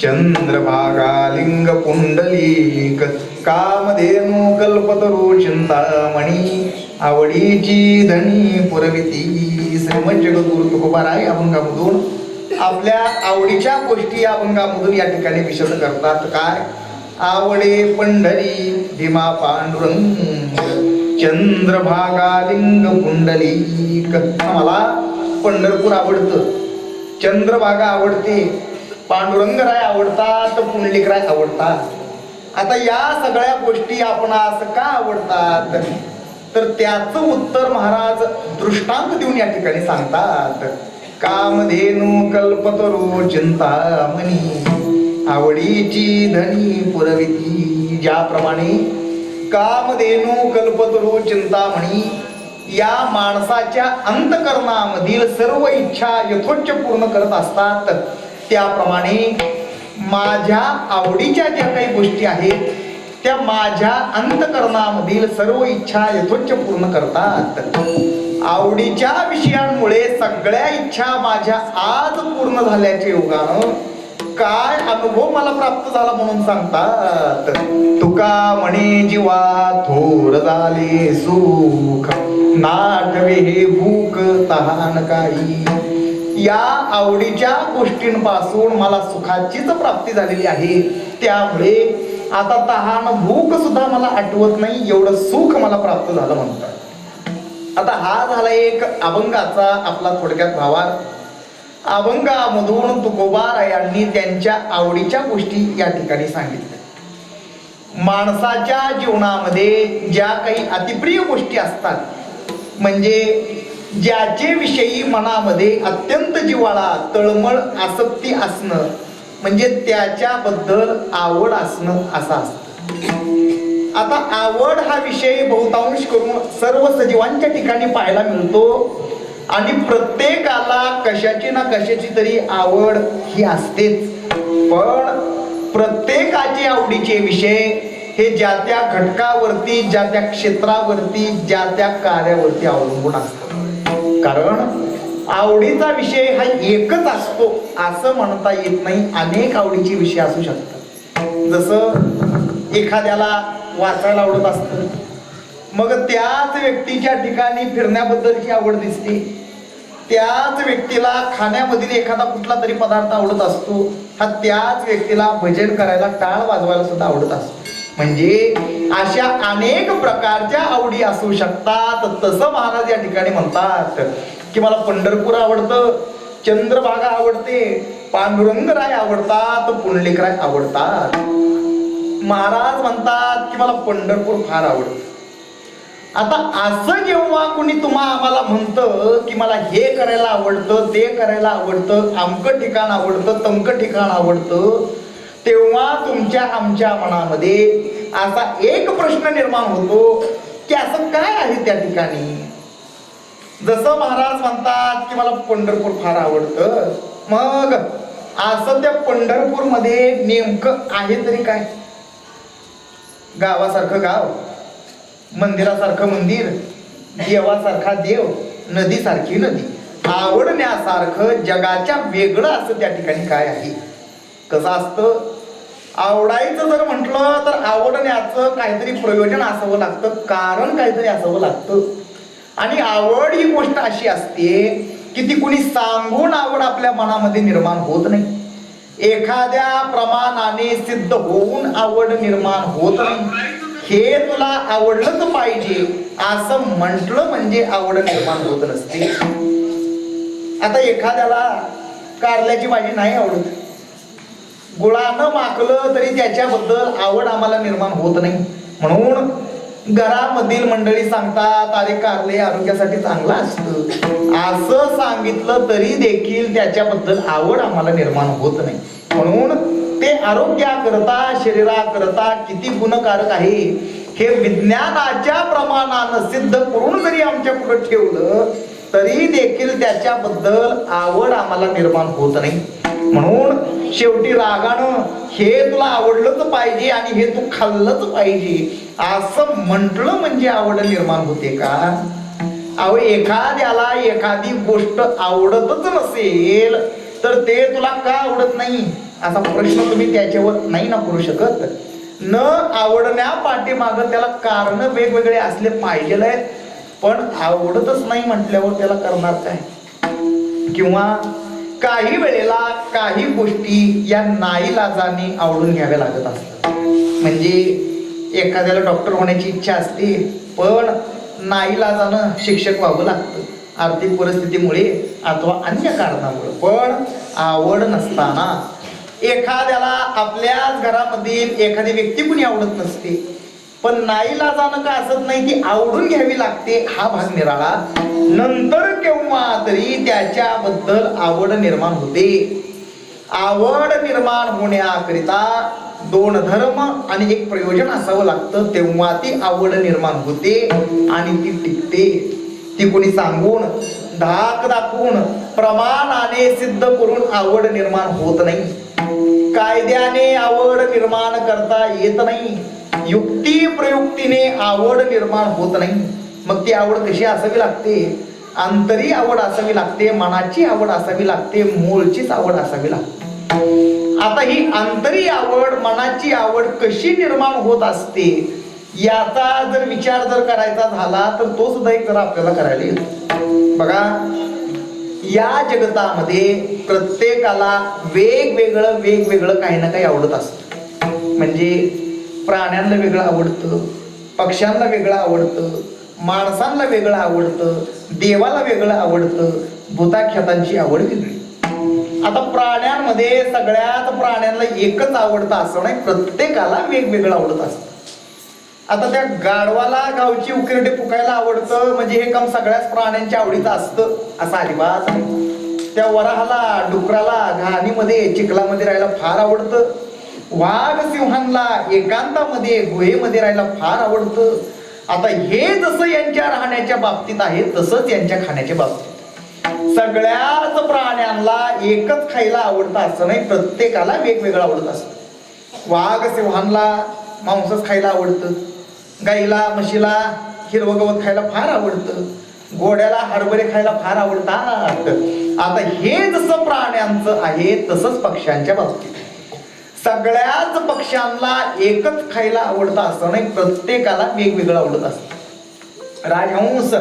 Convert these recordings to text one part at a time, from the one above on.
चंद्रभागा लिंग पुंडलीक कामधेनु कल्पतरू चिंतामणी आवडीची धनी पुरविती. श्रीमंत जगद्गुरु तुकोबाराय अभंगामधून आपल्या आवडीच्या गोष्टी या अभंगामधून या ठिकाणी विशद करतात. काय आवडे पंढरी भीमा पांडुरंग चंद्रभागा लिंग पुंडलीक. मला पंढरपूर आवडतं, चंद्रभागा आवडते, पांडुरंगराय आवडतात, पुंडलिकराय आवडतात. आता या सगळ्या गोष्टी आपण असं का आवडतात तर त्याचं उत्तर महाराज दृष्टांत देऊन या ठिकाणी सांगतात. कामधेनु कल्पतरू चिंतामणी आवडीची धनी पुरविती. ज्याप्रमाणे कामधेनु कल्पतरू चिंतामणी या माणसाच्या अंतकरणामधील सर्व इच्छा यथोच्च पूर्ण करत असतात, त्याप्रमाणे माझ्या आवडीच्या ज्या काही गोष्टी आहेत त्या माझ्या अंतकरणामधील सर्व इच्छा यथोच्च पूर्ण करतात. आवडीच्या विषयांमुळे सगळ्या इच्छा माझ्या आज पूर्ण झाल्याचे योगानं काय अनुभव मला प्राप्त झाला म्हणून सांगतात. तुका म्हणे जीवा थोर झाले सुख नाटवे हे भूक तहान काही. या आवडीच्या गोष्टींपासून मला सुखाचीच प्राप्ती झालेली आहे, त्यामुळे आता तहान भूक सुद्धा मला आठवत नाही, एवढं सुख मला प्राप्त झालं म्हणतात. आता हा झाला एक अभंगाचा आपला थोडक्यात भावार्थ. अभंगामधून तुकोबारायांनी त्यांच्या आवडीच्या गोष्टी या ठिकाणी सांगितल्या. माणसाच्या जीवनामध्ये ज्या काही अतिप्रिय गोष्टी असतात, म्हणजे ज्याचे विषयी मनामध्ये अत्यंत जिव्हाळा तळमळ आसक्ती असणं, म्हणजे त्याच्याबद्दल आवड असणं असं असतं. आता आवड हा विषय बहुतांश करून सर्व सजीवांच्या ठिकाणी पाहायला मिळतो आणि प्रत्येकाला कशाची ना कशाची तरी आवड ही असतेच. पण प्रत्येकाचे आवडीचे विषय हे ज्या त्या घटकावरती, ज्या त्या क्षेत्रावरती, ज्या त्या कार्यावरती अवलंबून असतात. कारण आवडीचा विषय हा एकच असतो असं म्हणता येत नाही, अनेक आवडीचे विषय असू शकतात. जसं एखाद्याला वाचायला आवडत असतं, मग त्याच व्यक्तीच्या ठिकाणी फिरण्याबद्दलची आवड दिसते. त्याच व्यक्तीला खाण्यामधील एखादा कुठला तरी पदार्थ आवडत असतो, हा त्याच व्यक्तीला भजन करायला टाळ वाजवायला सुद्धा आवडत असतो. म्हणजे अशा अनेक प्रकारच्या आवडी असू शकतात. तसं महाराज या ठिकाणी म्हणतात की मला पंढरपूर आवडतं, चंद्रभागा आवडते, पांडुरंगराय आवडतात, पुंडलिकराय आवडतात. महाराज म्हणतात की मला पंढरपूर फार आवडतं. आता असं जेव्हा कोणी आम्हाला म्हणतं की मला हे करायला आवडतं, ते करायला आवडतं, अमकं ठिकाण आवडतं, तमकं ठिकाण आवडतं, तेव्हा तुमच्या आमच्या मनामध्ये असा एक प्रश्न निर्माण होतो की असं काय आहे त्या ठिकाणी. जसं महाराज म्हणतात की मला पंढरपूर फार आवडतं, मग असं त्या पंढरपूर मध्ये नेमकं आहे तरी काय. गावासारखं गाव, मंदिरासारखं मंदिर, देवासारखा देव, नदीसारखी नदी, आवडण्यासारखं जगाच्या वेगळं असं त्या ठिकाणी काय आहे. कसं असतं, आवडायचं जर म्हटलं तर आवडण्याचं काहीतरी प्रयोजन असावं लागतं, कारण काहीतरी असावं लागतं. आणि आवड ही गोष्ट अशी असते की ती कुणी सांगून आवड आपल्या मनामध्ये निर्माण होत नाही. एखाद्या प्रमाणाने सिद्ध होऊन आवड निर्माण होत नाही. हे तुला आवडलंच पाहिजे असं म्हटलं म्हणजे आवड निर्माण होत नसते. आता एखाद्याला कारल्याची भाजी नाही आवडत, गुळानं माखलं तरी त्याच्याबद्दल आवड आम्हाला निर्माण होत नाही. म्हणून घरामधील मंडळी सांगतात अरे कारले आरोग्यासाठी चांगलं असतं, असं सांगितलं तरी देखील त्याच्याबद्दल आवड आम्हाला निर्माण होत नाही. म्हणून ते आरोग्याकरता, शरीराकरता किती गुणकारक आहे हे विज्ञानाच्या प्रमाणानं सिद्ध करून जरी आमच्या पुढे ठेवलं तरी देखील त्याच्याबद्दल आवड आम्हाला निर्माण होत नाही. म्हणून शेवटी रागानं हे तुला आवडलंच पाहिजे आणि हे तू खाल्लंच पाहिजे असं म्हटलं म्हणजे आवड निर्माण होते का. अहो एखाद्याला एखादी गोष्ट आवडतच नसेल तर ते तुला का आवडत नाही असा प्रश्न तुम्ही त्याच्यावर नाही ना करू शकत. न आवडण्या पाठीमाग त्याला कारण वेगवेगळे असले पाहिजे आहेत, पण आवडतच नाही म्हटल्यावर त्याला करणार काय? किंवा काही वेळेला काही गोष्टी या नाईलाजाने आवडून घ्याव्या लागत असतात. म्हणजे एखाद्याला डॉक्टर होण्याची इच्छा असते, पण नाईलाजानं शिक्षक व्हावं लागतं, आर्थिक परिस्थितीमुळे अथवा अन्य कारणामुळे. पण आवड नसताना एखाद्याला आपल्याच घरामधील एखादी व्यक्ती कुणी आवडत नसते, पण नाईलाजानं का असत नाही, ती आवडून घ्यावी लागते, हा भाग निराळा. नंतर केव्हा तरी त्याच्याबद्दल आवड निर्माण होते. आवड निर्माण होण्याकरिता दोन धर्म आणि एक प्रयोजन असावं लागतं, तेव्हा ती आवड निर्माण होते आणि ती टिकते. ती कोणी सांगून, धाक दाखवून, प्रमाणाने सिद्ध करून आवड निर्माण होत नाही. कायद्याने आवड निर्माण करता येत नाही. युक्ती प्रयुक्तीने आवड निर्माण होत नाही. मग ती आवड कशी असावी लागते? अंतरी आवड असावी लागते, मनाची आवड असावी लागते, मूळचीच आवड असावी लागते. आता ही अंतरी आवड, मनाची आवड कशी निर्माण होत असते याचा जर विचार जर करायचा झाला तर तो सुद्धा एक जरा आपल्याला करायला येतो. बघा, या जगतामध्ये प्रत्येकाला वेगवेगळं काही ना काही आवडत असतं. म्हणजे प्राण्यांना वेगळं आवडतं, पक्ष्यांना वेगळं आवडतं, माणसांना वेगळं आवडतं, देवाला वेगळं आवडतं, भूताख्यातांची आवड वेगळी. आता प्राण्यांमध्ये सगळ्याच प्राण्यांना एकच आवडतं असं नाही, प्रत्येकाला वेगवेगळं आवडत असतं. आता त्या गाढवाला गावची उकिरडे फुकायला आवडतं म्हणजे हे काम सगळ्याच प्राण्यांच्या आवडीचं असतं असं अजिबात नाही. त्या वराहाला, डुकराला घाणीमध्ये, चिखलामध्ये राहायला फार आवडतं. वाघ सिंहांना एकांतामध्ये, गुहेमध्ये राहायला फार आवडतं. आता हे जसं यांच्या राहण्याच्या बाबतीत आहे तसंच यांच्या खाण्याच्या बाबतीत सगळ्याच प्राण्यांना एकच खायला आवडतं असं नाही, प्रत्येकाला वेगवेगळं आवडत असतं. वाघ सिंहांना मांसच खायला आवडतं, गाईला म्हशीला हिरवं गवत खायला फार आवडतं, घोड्याला हरभरे खायला फार आवडतात. आता हे जसं प्राण्यांचं आहे तसंच पक्ष्यांच्या बाबतीत सगळ्याच पक्ष्यांना एकच खायला आवडतं असं नाही, प्रत्येकाला वेगवेगळं आवडत असतं. राजहंस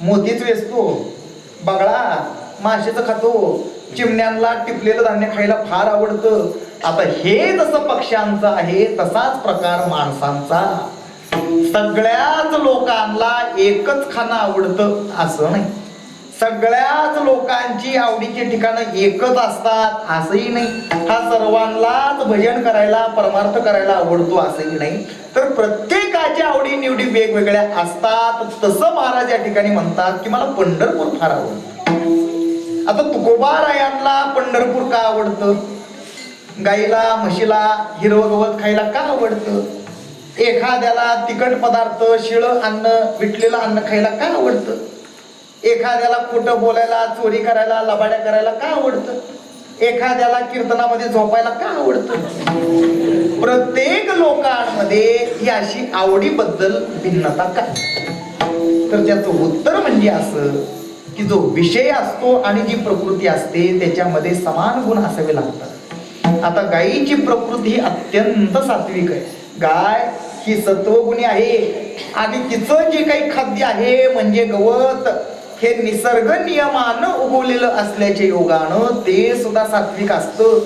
मोतीच वेचतो, बगळा माशाचं खातो, चिमण्यांना टिपलेलं धान्य खायला फार आवडतं. आता हे जसं पक्ष्यांचं आहे तसाच प्रकार माणसांचा. सगळ्याच लोकांना एकच खाणं आवडतं असं नाही, सगळ्याच लोकांची आवडीची ठिकाणं एकच असतात असंही नाही. हा सर्वांनाच भजन करायला, परमार्थ करायला आवडतो असंही नाही, तर प्रत्येकाच्या आवडी निवडी वेगवेगळ्या असतात. तसं महाराज या ठिकाणी म्हणतात की मला पंढरपूर फार आवडतं. आता तुकोबारायांना पंढरपूर का आवडतं? गाईला म्हशीला हिरवं गवत खायला का आवडतं? एखाद्याला तिखट पदार्थ, शिळं अन्न, विटलेलं अन्न खायला का आवडतं? एखाद्याला खोटं बोलायला, चोरी करायला, लबाड्या करायला का आवडतं? एखाद्याला कीर्तनामध्ये झोपायला का आवडतं? प्रत्येक लोकांमध्ये ही अशी आवडीबद्दल भिन्नता का? तर त्याचं उत्तर म्हणजे असं की जो विषय असतो आणि जी प्रकृती असते त्याच्यामध्ये समान गुण असावे लागतात. आता गायीची प्रकृती अत्यंत सात्विक आहे. गाय ही सत्वगुणी आहे आणि तिचं जे काही खाद्य आहे म्हणजे गवत हे निसर्ग नियमानं उगवलेलं असल्याचे योगानं ते सुद्धा सात्विक असतं.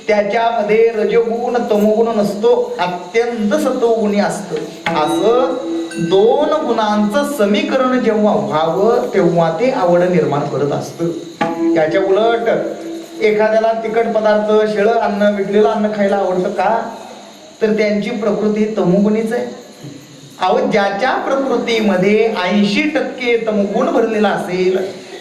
त्याच्यामध्ये रजगुण तमोगुण नसतो, अत्यंत सत्वगुणी असतं. असं दोन गुणांचं समीकरण जेव्हा व्हावं तेव्हा ते आवड निर्माण करत असतं. याच्या उलट एखाद्याला तिखट पदार्थ, शिळं अन्न, विटलेलं अन्न खायला आवडतं का? तर त्यांची प्रकृती तमोगुणीच आहे. अहो, ज्याच्या प्रकृतीमध्ये 80% तमगुण भरलेला असेल,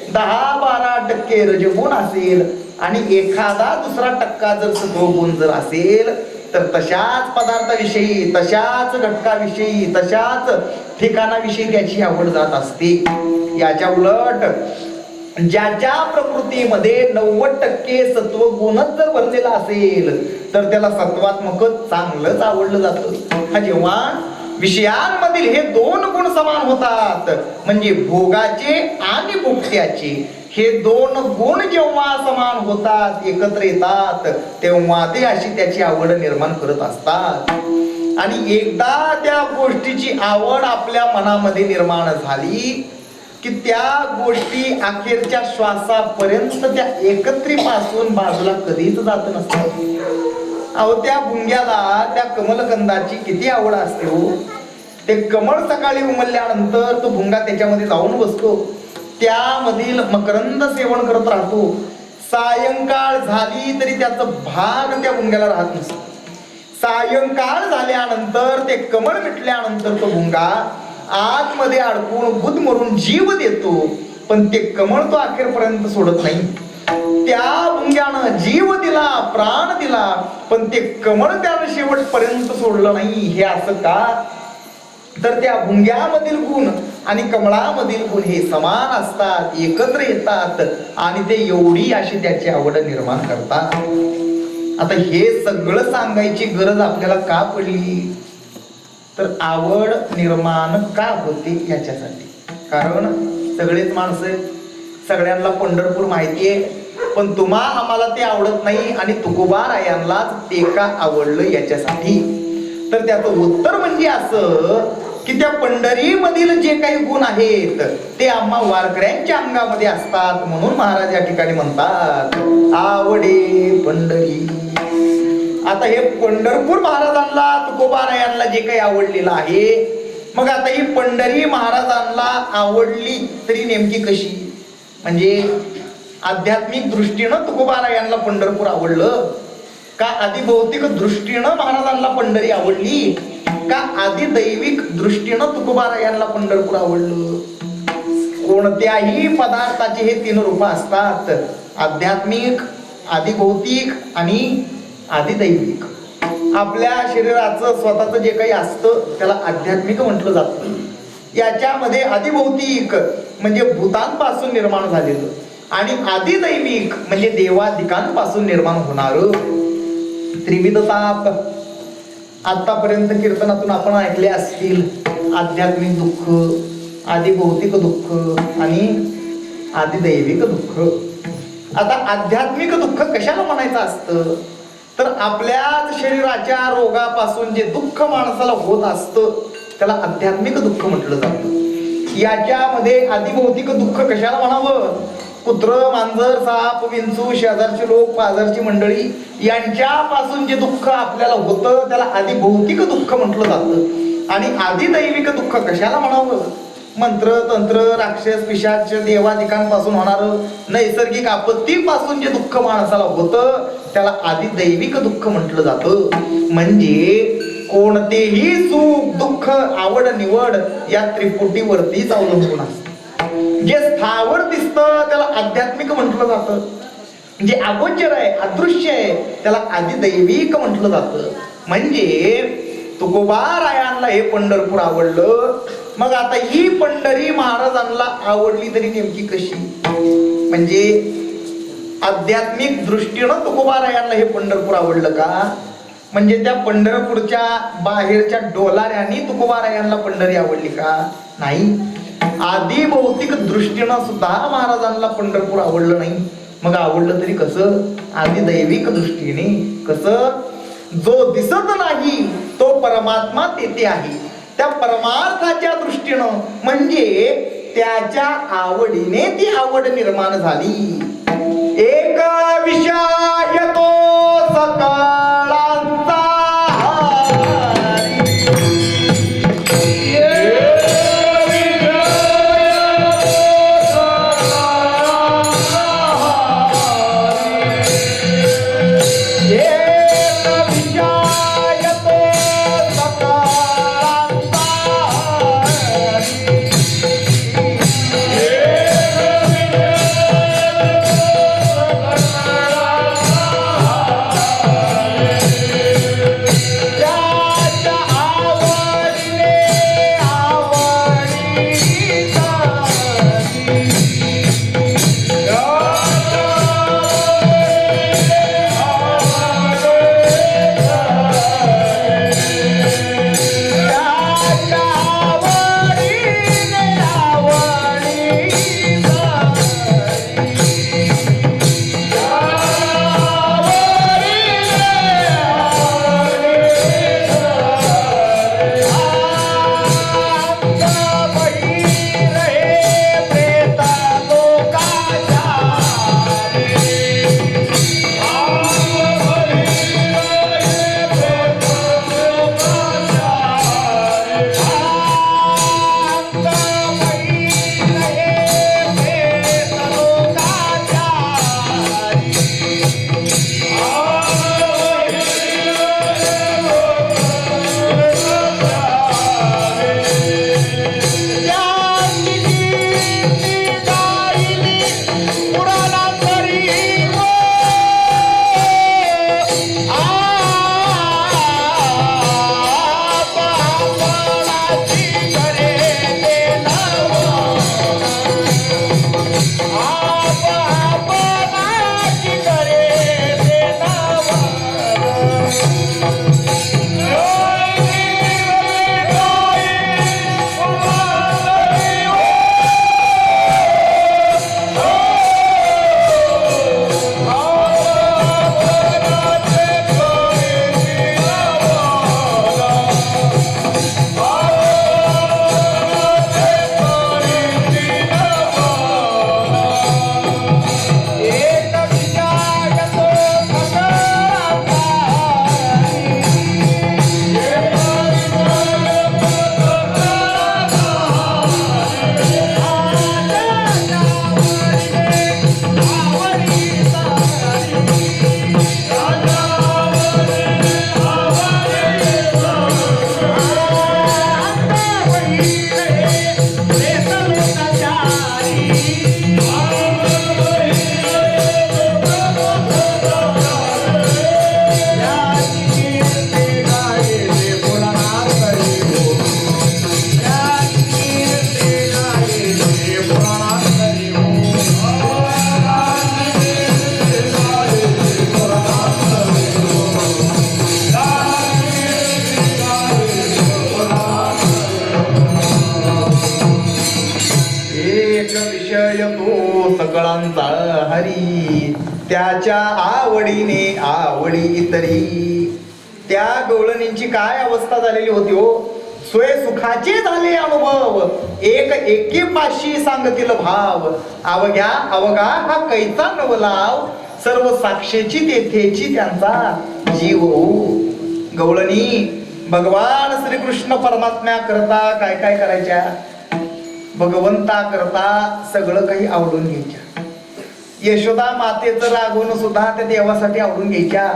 10-12% रजगुण असेल आणि एखादा दुसरा टक्का जर सत्वगुण जर असेल तर तशाच पदार्थाविषयी, तशाच घटकाविषयी, तशाच ठिकाणाविषयी त्याची आवड जात असते. याच्या उलट ज्याच्या प्रकृतीमध्ये 90% सत्वगुणच जर भरलेला असेल तर त्याला सत्वात्मक चांगलंच आवडलं जातं. हा जेव्हा विषयांमधील हे दोन गुण समान होतात म्हणजे भोगाचे आणि भुक्त्याचे, हे दोन गुण जेव्हा समान होतात, एकत्र येतात, तेव्हा ते अशी त्याची आवड निर्माण करत असतात. आणि एकदा त्या गोष्टीची आवड आपल्या मनामध्ये निर्माण झाली की त्या गोष्टी अखेरच्या श्वासापर्यंत त्या एकत्रीपासून बाजूला कधीच जात नसतात. अहो, त्या भुंग्याला त्या कमलकंदाची किती आवड असते हो. ते कमळ सकाळी उमलल्यानंतर तो भुंगा त्याच्यामध्ये जाऊन बसतो, त्यामधील मकरंद सेवन करत राहतो. सायंकाळ झाली तरी त्याचं भाग त्या भुंग्याला राहत नसतो. सायंकाळ झाल्यानंतर ते कमळ मिटल्यानंतर तो भुंगा आतमध्ये अडकून गुदमरून जीव देतो, पण ते कमळ तो अखेरपर्यंत सोडत नाही. त्या भुंग्यानं जीव दिला, प्राण दिला, पण ते कमळ त्यानं शेवटपर्यंत सोडलं नाही. हे असं का? तर त्या भुंग्यामधील गुण आणि कमळामधील गुण हे समान असतात, एकत्र येतात आणि ते एवढी अशी त्याची आवड निर्माण करतात. आता हे सगळं सांगायची गरज आपल्याला का पडली? तर आवड निर्माण का होते याच्यासाठी. कारण सगळेच माणसं, सगळ्यांना पंढरपूर माहिती आहे, पण तुम्हा आम्हाला ते आवडत नाही आणि तुकोबारायांनाच ते का आवडलं याच्यासाठी. तर त्याचं उत्तर म्हणजे असं की त्या पंढरीमधील जे काही गुण आहेत ते आम्हा वारकऱ्यांच्या अंगामध्ये असतात. म्हणून महाराज या ठिकाणी म्हणतात, आवडे पंढरी. आता हे पंढरपूर महाराजांना, तुकोबारायांना जे काही आवडलेलं आहे, मग आता ही पंढरी महाराजांना आवडली तरी नेमकी कशी? म्हणजे आध्यात्मिक दृष्टीनं तुकोबारायांना पंढरपूर आवडलं का आधी भौतिक दृष्टीनं महाराजांना पंढरी आवडली का आधी दैविक दृष्टीनं तुकोबारायांना पंढरपूर आवडलं? कोणत्याही पदार्थाचे हे तीन रूप असतात, आध्यात्मिक, आधी भौतिक आणि आधी दैविक. आपल्या शरीराचं स्वतःचं जे काही असतं त्याला आध्यात्मिक म्हटलं जातं. याच्यामध्ये आधी भौतिक म्हणजे भूतांपासून निर्माण झालेलं आणि आधी दैविक म्हणजे देवादिकांपासून निर्माण होणार त्रिविध ताप. आतापर्यंत कीर्तनातून आपण ऐकले असतील, आध्यात्मिक दुःख, आधी भौतिक दुःख आणि आधी दैविक दुःख. आता आध्यात्मिक दुःख कशाला म्हणायचं असतं? तर आपल्या शरीराच्या रोगापासून जे दुःख माणसाला होत असतं त्याला आध्यात्मिक दुःख म्हटलं जातं. याच्यामध्ये आधी भौतिक दुःख कशाला म्हणावं? कुत्र, मांजर, साप, विंचू, शेजारचे लोक, पाजारची मंडळी यांच्यापासून जे दुःख आपल्याला होतं त्याला आधी भौतिक दुःख म्हटलं जातं. आणि आधी दैविक दुःख कशाला म्हणावं? मंत्र, तंत्र, राक्षस, पिशाच, देवादिकांपासून होणारं नैसर्गिक आपत्तीपासून जे दुःख माणसाला होतं त्याला आधी दैविक दुःख म्हटलं जातं. म्हणजे कोणतेही सुख, दुःख, आवड, निवड या त्रिपुटीवरतीच अवलंबून असतं. जे स्थावर दिसतं त्याला आध्यात्मिक म्हटलं जातं, जे अगोचर आहे, अदृश्य आहे त्याला आधी दैविक म्हटलं जातं. म्हणजे तुकोबारायांना हे पंढरपूर आवडलं. मग आता ही पंढरी महाराजांना आवडली तरी नेमकी कशी? म्हणजे आध्यात्मिक दृष्टीनं तुकोबारायांना हे पंढरपूर आवडलं का? म्हणजे त्या पंढरपूरच्या बाहेरच्या डोलाऱ्यांनी तुकोबारायांना पंढरी आवडली का? नाही. आधी भौतिक दृष्टीनं सुद्धा महाराजांना पंढरपूर आवडलं नाही. मग आवडलं तरी कसं? आधी दैविक दृष्टीने. कसं? जो दिसत नाही तो परमात्मा तेथे आहे, त्या परमार्थाच्या दृष्टीनं म्हणजे त्याच्या आवडीने ती आवड निर्माण झाली. एक विषय तो सकाळांचा सकळांचा हरी, त्याच्या आवडीने आवडी इतरी. त्या गवळणींची काय अवस्था झालेली होती हो. सोय सुखाचे झाले अनुभव, एक एकीपाशी सांगतील भाव. अवघ्या अवघा हा कैचा नवलाव, सर्व साक्षेची तेथेची त्यांचा जीव. गवळणी भगवान श्रीकृष्ण परमात्म्या करता काय काय करायच्या, भगवंता करता सगळं काही आवडून घ्यायच्या. यशोदा मातेचं रागवणं सुद्धा त्या देवासाठी आवडून घ्यायच्या.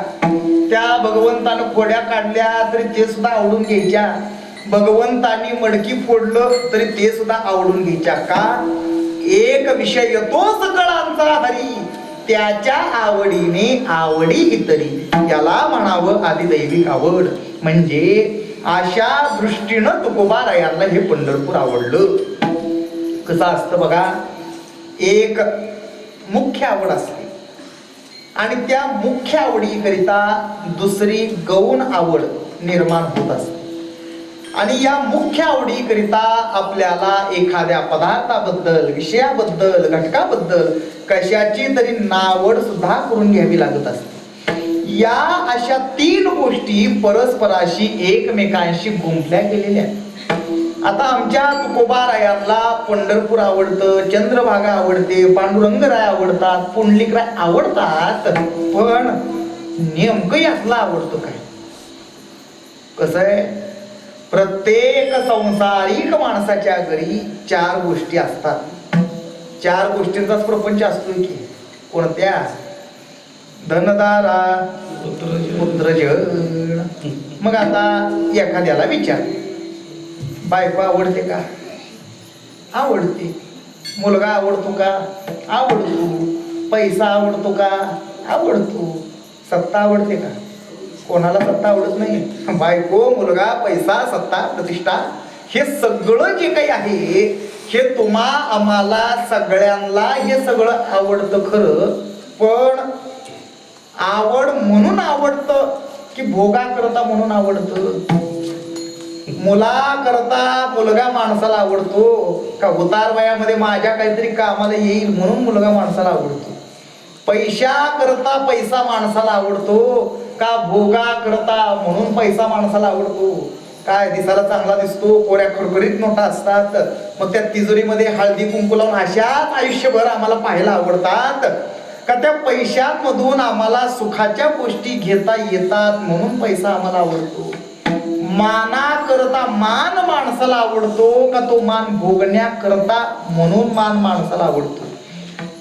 त्या भगवंतानं खोड्या काढल्या तरी ते सुद्धा आवडून घ्यायच्या. भगवंतानी मडकी फोडलं तरी ते सुद्धा आवडून घ्यायच्या. का? एक विषय येतो सकळांचा हरी, त्याच्या आवडीने आवडी इतरी. याला म्हणावं आदिदैविक आवड. म्हणजे अशा दृष्टीनं तुकोबारायांना हे पंढरपूर आवडलं. कसं असतं बघा, एक मुख्य आवड असते आणि त्या मुख्य आवडीकरिता दुसरी गौण आवड निर्माण होत असते. आणि या मुख्य आवडीकरिता आपल्याला एखाद्या पदार्थाबद्दल, विषयाबद्दल, घटकाबद्दल कशाची तरी नावड सुद्धा करून घ्यावी लागत असते. या अशा तीन गोष्टी परस्पराशी एकमेकांशी गुंफल्या गेलेल्या आहेत. आता आमच्या तुकोबारायांना पंढरपूर आवडतं, चंद्रभागा आवडते, पांडुरंगराय आवडतात, पुंडलिकराय आवडतात. पण नेमकं यातला आवडतं काय? कसं आहे, प्रत्येक संसारिक माणसाच्या घरी चार गोष्टी असतात. चार गोष्टींचाच प्रपंच असतो की. कोणत्या? धनदारा, पुत्रजन. मग आता एखाद्याला विचार, बायको आवडते का? आवडते. मुलगा आवडतो का? आवडतो. पैसा आवडतो का? आवडतो. सत्ता आवडते का? कोणाला सत्ता आवडत नाही? बायको, मुलगा, पैसा, सत्ता, प्रतिष्ठा, हे सगळं जे काही आहे हे तुम्हा आम्हाला सगळ्यांना हे सगळं आवडतं खरं. पण आवड म्हणून आवडतं की भोगा करता म्हणून आवडतं? मुला करता मुलगा माणसाला आवडतो का उतार वयामध्ये माझ्या काहीतरी कामाला येईल म्हणून मुलगा माणसाला आवडतो? पैशा करता पैसा माणसाला आवडतो का भोगा करता म्हणून पैसा माणसाला आवडतो? काय दिसायला चांगला दिसतो, कोऱ्या खरखरीत नोटा असतात, मग त्या तिजोरीमध्ये हळदी कुंकू लावून अशाच आयुष्यभर आम्हाला पाहायला आवडतात का त्या पैशांमधून आम्हाला सुखाच्या गोष्टी घेता येतात म्हणून पैसा आम्हाला आवडतो? माना करता मान माणसाला आवडतो का तो मान भोगण्याकरता म्हणून मान माणसाला आवडतो?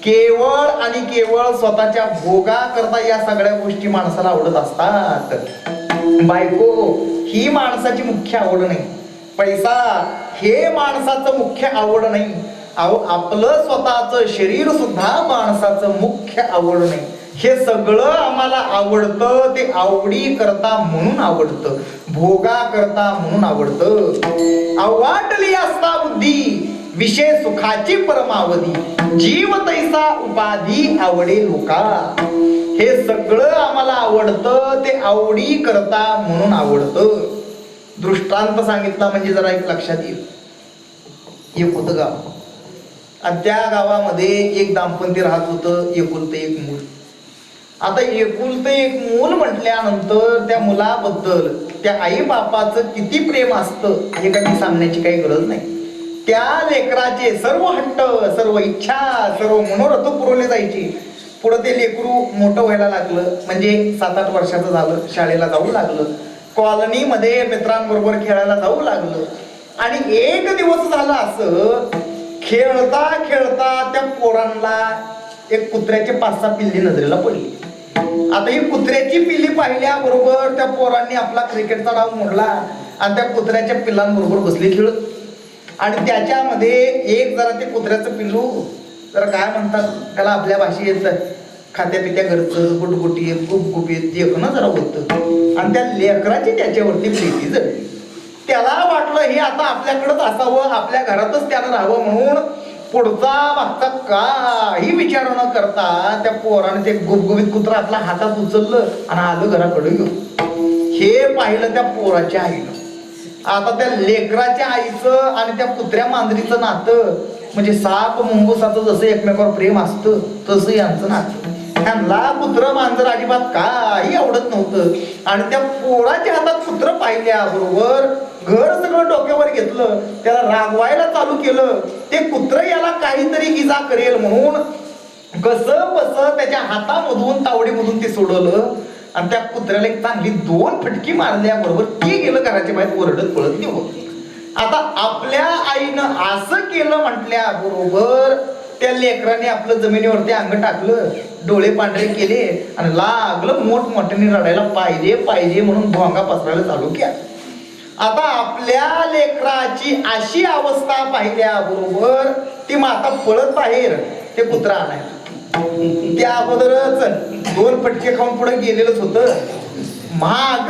केवळ आणि केवळ स्वतःच्या भोगा करता या सगळ्या गोष्टी माणसाला आवडत असतात. बायको ही माणसाची मुख्य आवड नाही. पैसा हे माणसाचं मुख्य आवड नाही. आपलं स्वतःचं शरीर सुद्धा माणसाचं मुख्य आवड नाही. हे सगळं आम्हाला आवडतं ते आवडी करता म्हणून आवडतं, भोगा करता म्हणून आवडतं. अवाटली असता बुद्धी विषय सुखाची परमावधी, जीव तैसा उपाधी आवडे लोका. हे सगळं आम्हाला आवडतं ते आवडी करता म्हणून आवडतं. दृष्टांत सांगितला म्हणजे जरा एक लक्षात येईल. एक होतं गाव आणि त्या गावामध्ये एक दाम्पत्य राहत होतं, एकुलतं एक मूल. आता एकुलतं एक मूल म्हटल्यानंतर त्या मुलाबद्दल त्या आई बापाचं किती प्रेम असतं हे कधी सांगण्याची काही गरज नाही. त्या लेकराचे सर्व हट्ट, सर्व इच्छा, सर्व मनोरथ पुरवले जायचे. पुढं ते लेकरू मोठं व्हायला लागलं, म्हणजे 7-8 वर्षाचं झालं, शाळेला जाऊ लागलं, कॉलनीमध्ये मित्रांबरोबर खेळायला जाऊ लागलं. आणि एक दिवस झालं असं, खेळता खेळता त्या पोरांना एक कुत्र्याचे 5-6 पिल्ली नजरेला पडली. आता ही कुत्र्याची पिल्ली पाहिल्याबरोबर त्या पोरांनी आपला क्रिकेटचा डाव मोडला आणि त्या कुत्र्याच्या पिल्लांबरोबर बसले खेळत. आणि त्याच्यामध्ये एक जरा ते कुत्र्याचं पिल्लू जरा काय म्हणतात त्याला आपल्या भाषेत खात्या पित्या घरचं गुटगुटीत गुपगुपीत देखणं जरा होतं. आणि त्या लेकराची त्याच्यावरती प्रीती जडली. त्याला वाटलं हे आता आपल्याकडंच असावं, आपल्या घरातच त्यानं राहावं, म्हणून पुढचा मागचा काही विचार न करता त्या पोराने ते गुबगुबीत कुत्रा आपल्या हातात उचललं आणि आलं घराकडे घेऊन. हे पाहिलं त्या पोराच्या आईनं. आता त्या लेकराच्या आईचं आणि त्या कुत्र्या मांजरीचं नातं म्हणजे साप मुंगुसाचं जसं एकमेकावर प्रेम असतं तसं यांचं नातं. त्यांना कुत्र मांजर अजिबात काही आवडत नव्हतं आणि त्या पोराच्या हातात कुत्र पाहिल्याबरोबर घर सगळं डोक्यावर घेतलं, त्याला रागवायला चालू केलं. ते कुत्र याला काहीतरी इजा करेल म्हणून कसं बस त्याच्या हातामधून तावडीमधून ते सोडवलं आणि त्या कुत्र्याला एक चांगली 2 फटकी मारल्याबरोबर ते गेलं घराच्या बाहेर ओरडत पळत निघून. आता आपल्या आईनं असं केलं म्हटल्याबरोबर त्या लेकराने आपलं जमिनीवरती अंग टाकलं, डोळे पांढरे केले आणि लागलं मोठमोठ्याने रडायला पाहिजे पाहिजे म्हणून भोंगा पसरायला चालू केला. आता आपल्या लेकराची अशी अवस्था पाहिल्याबरोबर ती माता पळत बाहेर ते कुत्रा आणायला. त्या अगोदरच 2 फटके खाऊन पुढे गेलेलंच होतं. माग